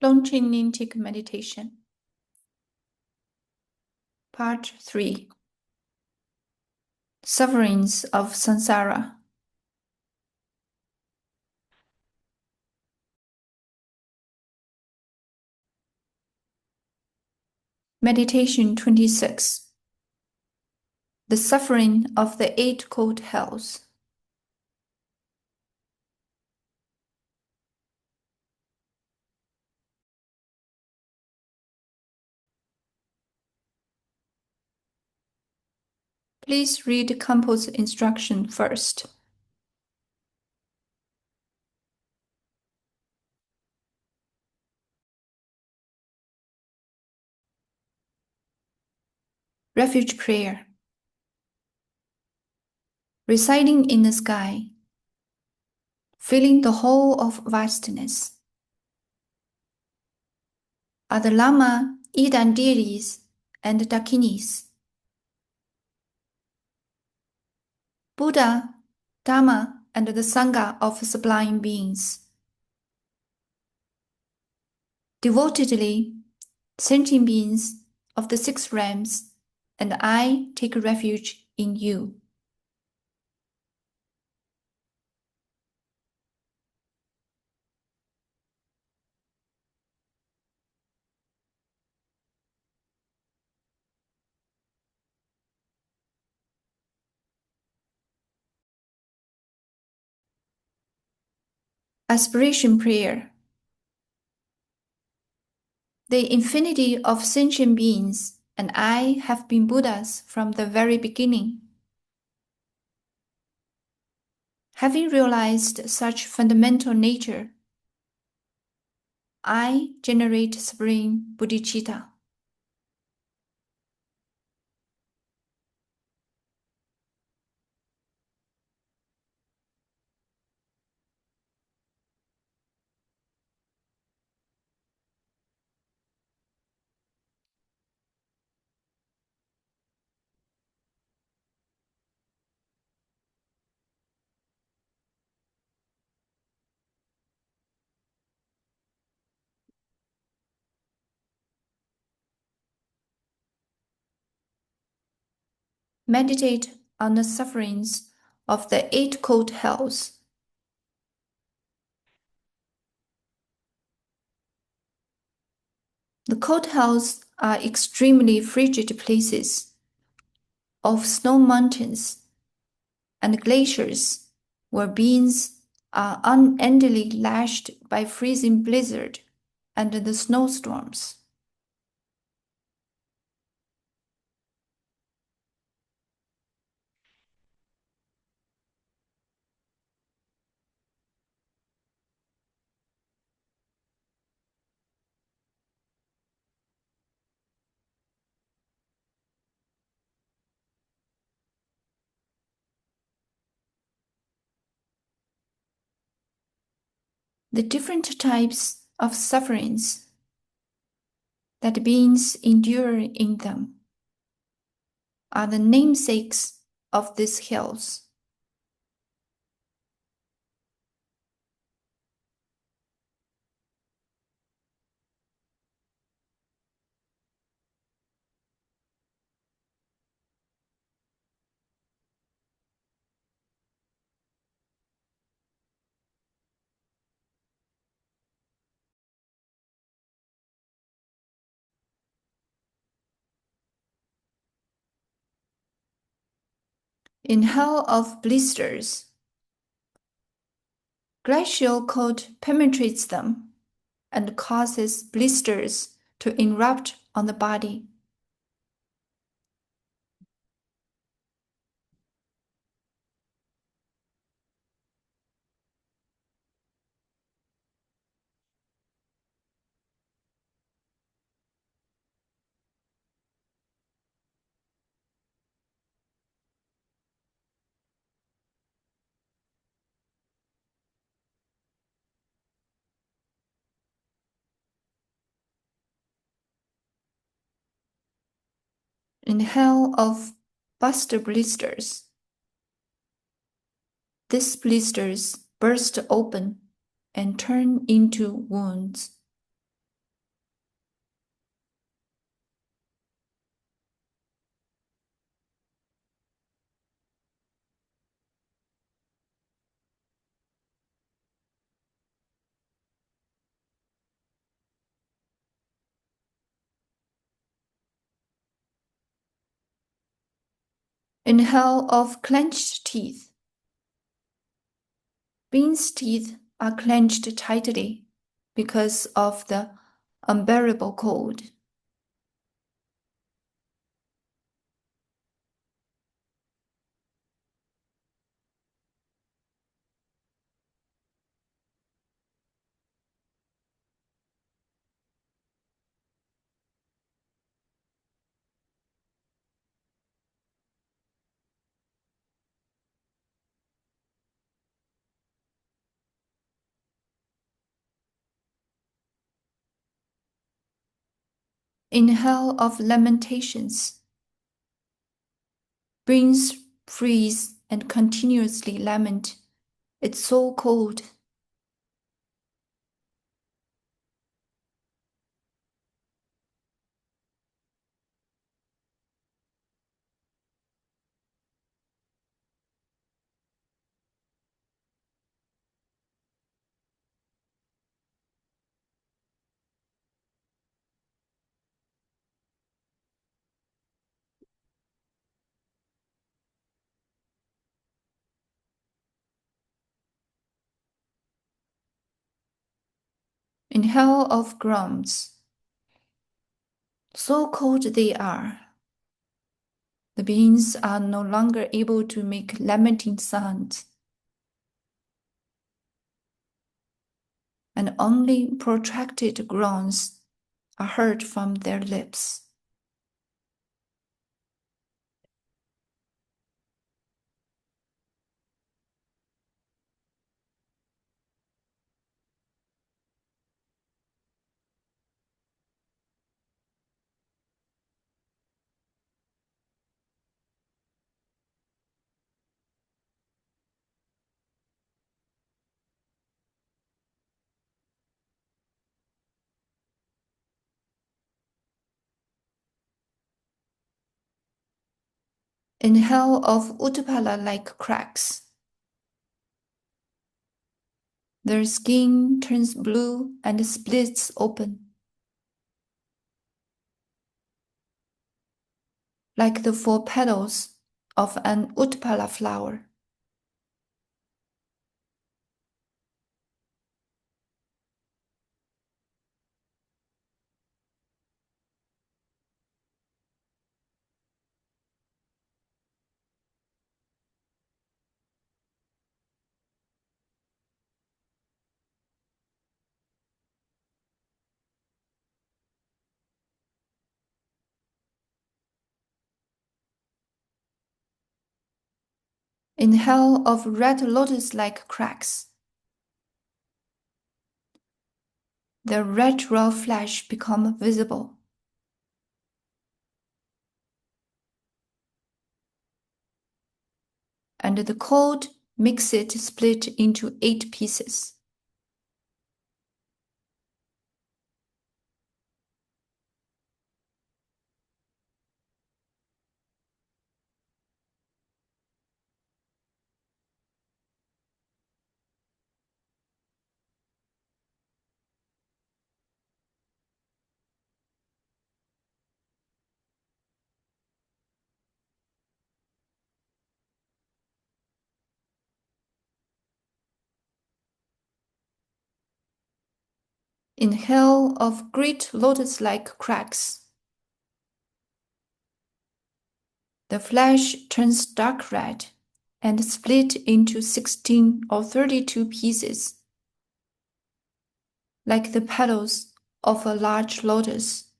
Longchen Nyingtik Meditation. Part 3. Sufferings of Samsara. Meditation 26. The suffering of the eightfold hells. Please read Kampo's instruction first. Refuge Prayer. Residing in the sky, filling the whole of vastness, are the Lama, Idan deities, and Dakinis. Buddha, Dhamma, and the Sangha of sublime beings. Devotedly, sentient beings of the six realms, and I take refuge in you. Aspiration Prayer. The infinity of sentient beings and I have been Buddhas from the very beginning. Having realized such fundamental nature, I generate supreme bodhicitta. Meditate on the sufferings of the eightfold hells. The cold hells are extremely frigid places of snow mountains and glaciers where beings are unendingly lashed by freezing blizzard and the snowstorms. The different types of sufferings that beings endure in them are the namesakes of these hells. In hell of blisters, glacial cold penetrates them and causes blisters to erupt on the body. In hell of buster blisters, these blisters burst open and turn into wounds. In hell of clenched teeth. Being's teeth are clenched tightly because of the unbearable cold. In hell of lamentations, beings freeze and continuously lament. It's so cold. In hell of groans, so cold they are. The beings are no longer able to make lamenting sounds, and only protracted groans are heard from their lips. In hell of Utpala-like cracks, their skin turns blue and splits open, like the 4 petals of an Utpala flower. In hell of red lotus-like cracks, the red raw flesh become visible. And the cold makes it split into 8 pieces. In hell of great lotus-like cracks, the flesh turns dark red and split into 16 or 32 pieces, like the petals of a large lotus.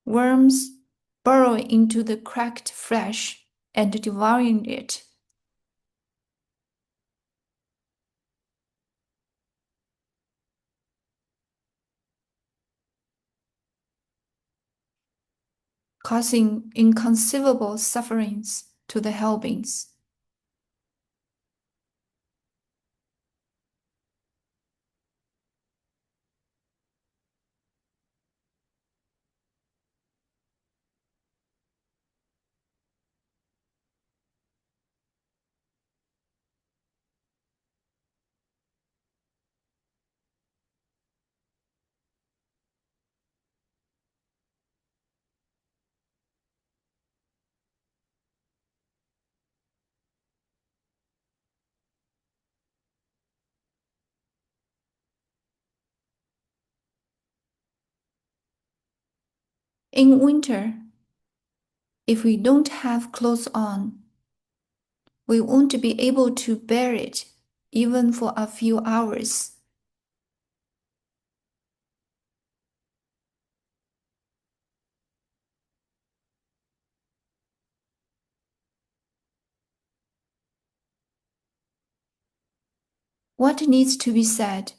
Worms burrow into the cracked flesh and devouring it. Causing inconceivable sufferings to the hell beings. In winter, if we don't have clothes on, we won't be able to bear it even for a few hours. What needs to be said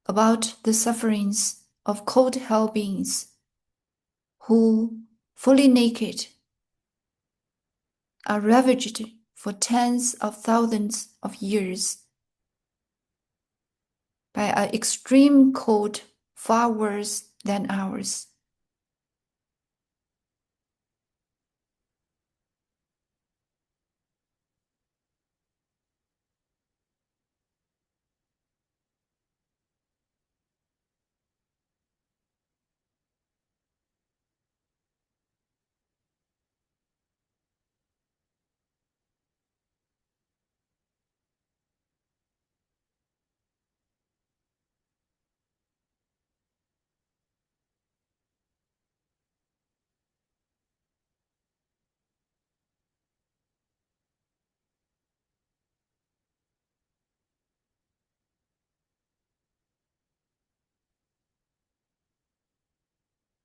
about the sufferings of cold hell beings who, fully naked, are ravaged for tens of thousands of years by an extreme cold far worse than ours?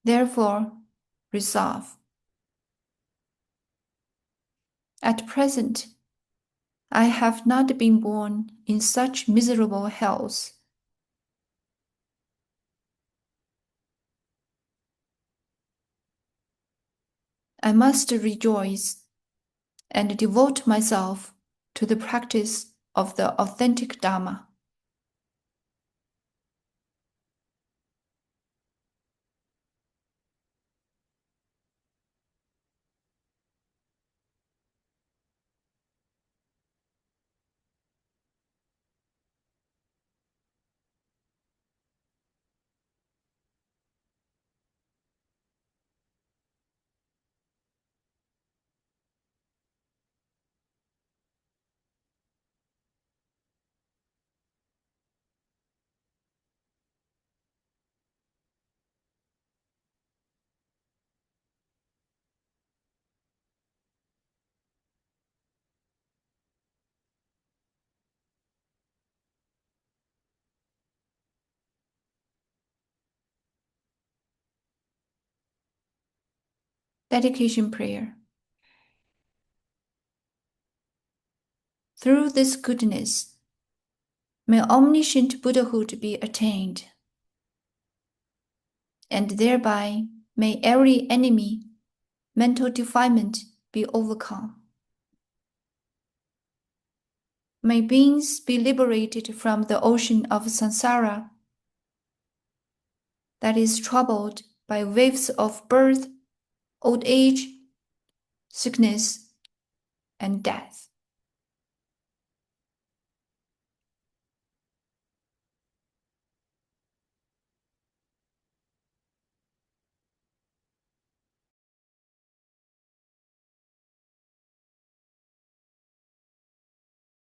Therefore, resolve. At present, I have not been born in such miserable hells. I must rejoice and devote myself to the practice of the authentic Dharma. Dedication prayer. Through this goodness, may omniscient Buddhahood be attained, and thereby may every enemy, mental defilement be overcome. May beings be liberated from the ocean of samsara that is troubled by waves of birth, old age, sickness, and death.